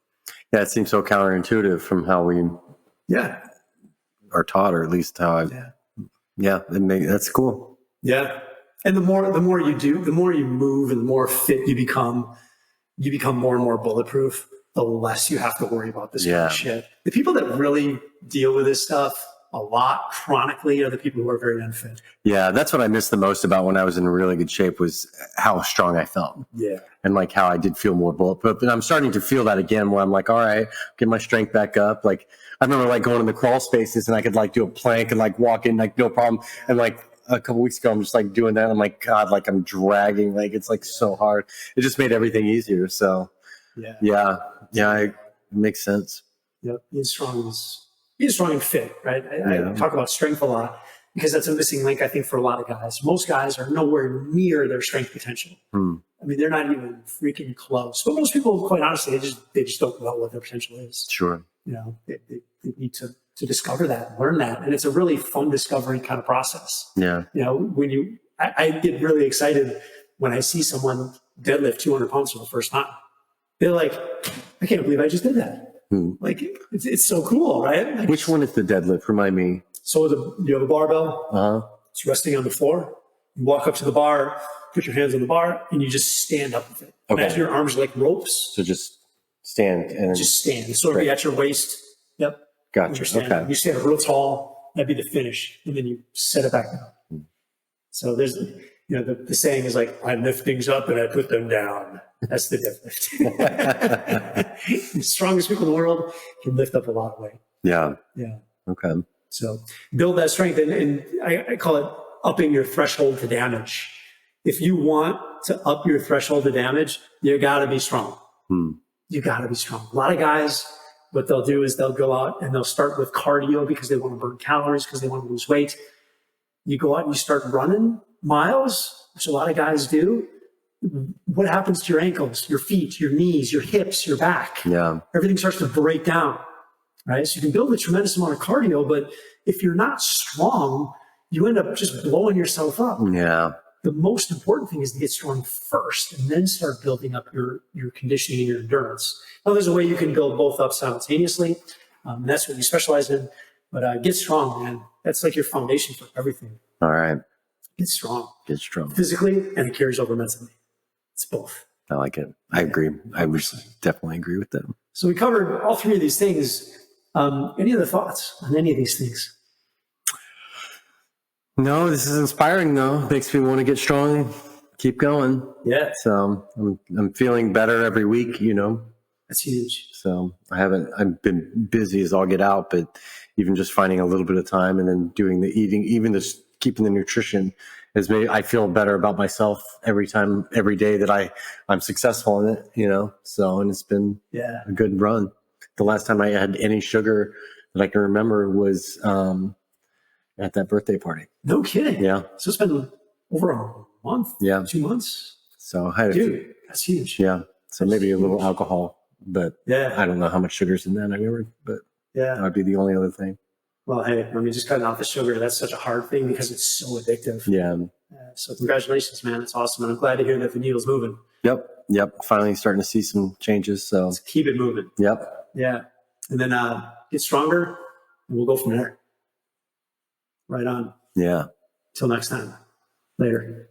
Yeah, it seems so counterintuitive from how we are taught, or at least how that's cool. Yeah. And the more you do, the more you move and the more fit you become more and more bulletproof, the less you have to worry about this kind of shit. The people that really deal with this stuff a lot chronically are the people who are very unfit. Yeah, that's what I missed the most about when I was in really good shape, was how strong I felt. Yeah. And like how I did feel more bulletproof. But I'm starting to feel that again, where I'm like, all right, get my strength back up. Like, I remember like going in the crawl spaces and I could like do a plank and like walk in like no problem. And like a couple weeks ago, I'm just like doing that. I'm like, God, like I'm dragging, like it's like so hard. It just made everything easier. So yeah, it makes sense. Yep. Being strong and fit, right? I talk about strength a lot because that's a missing link, I think, for a lot of guys. Most guys are nowhere near their strength potential. I mean, they're not even freaking close. But most people, quite honestly, they just don't know what their potential is. Sure. You know, they need to discover that and learn that. And it's a really fun discovery kind of process. Yeah. You know, I get really excited when I see someone deadlift 200 pounds for the first time. They're like, I can't believe I just did that. Like, it's so cool, right? Like, which one is the deadlift? Remind me. So you have a barbell. Uh-huh. It's resting on the floor. You walk up to the bar, put your hands on the bar, and you just stand up with it. Okay. Imagine your arms are like ropes. So just stand and Just stand. So it'll be at your waist. Yep. gotcha. Okay. You stand real tall. That'd be the finish. And then you set it back down. So there's, the saying is like, I lift things up and I put them down. That's the deadlift. The strongest people in the world can lift up a lot of weight. Yeah. Yeah. Okay. So build that strength. And I call it upping your threshold to damage. If you want to up your threshold to damage, you got to be strong. You got to be strong. A lot of guys, what they'll do is they'll go out and they'll start with cardio because they want to burn calories, because they want to lose weight. You go out and you start running miles, which a lot of guys do. What happens to your ankles, your feet, your knees, your hips, your back? Yeah. Everything starts to break down, right? So you can build a tremendous amount of cardio, but if you're not strong, you end up just blowing yourself up. Yeah. The most important thing is to get strong first and then start building up your conditioning and your endurance. Now, there's a way you can build both up simultaneously. And that's what you specialize in. But get strong, man. That's like your foundation for everything. All right. Get strong. Get strong. Physically, and it carries over mentally. It's both. I like it. I agree. I would definitely agree with that. So we covered all three of these things. Any other thoughts on any of these things? No, this is inspiring though. Makes me want to get strong, keep going. Yeah. So I'm feeling better every week, That's huge. So I've been busy as all get out, but even just finding a little bit of time and then doing the eating, even just keeping the nutrition has made, I feel better about myself every day that I'm successful in it, so, and it's been a good run. The last time I had any sugar that I can remember was, at that birthday party. No kidding. Yeah. So it's been over a month. Yeah. 2 months. So I had Dude, that's huge. Yeah. So maybe a little alcohol, but Yeah. I don't know how much sugar's in that. I remember, but Yeah. that would be the only other thing. Well, hey, just cutting out the sugar, that's such a hard thing because it's so addictive. Yeah. So congratulations, man. It's awesome. And I'm glad to hear that the needle's moving. Yep. Finally starting to see some changes. So Let's keep it moving. yep. Yeah. And then get stronger and we'll go from there. Right on. Yeah. Till next time. Later.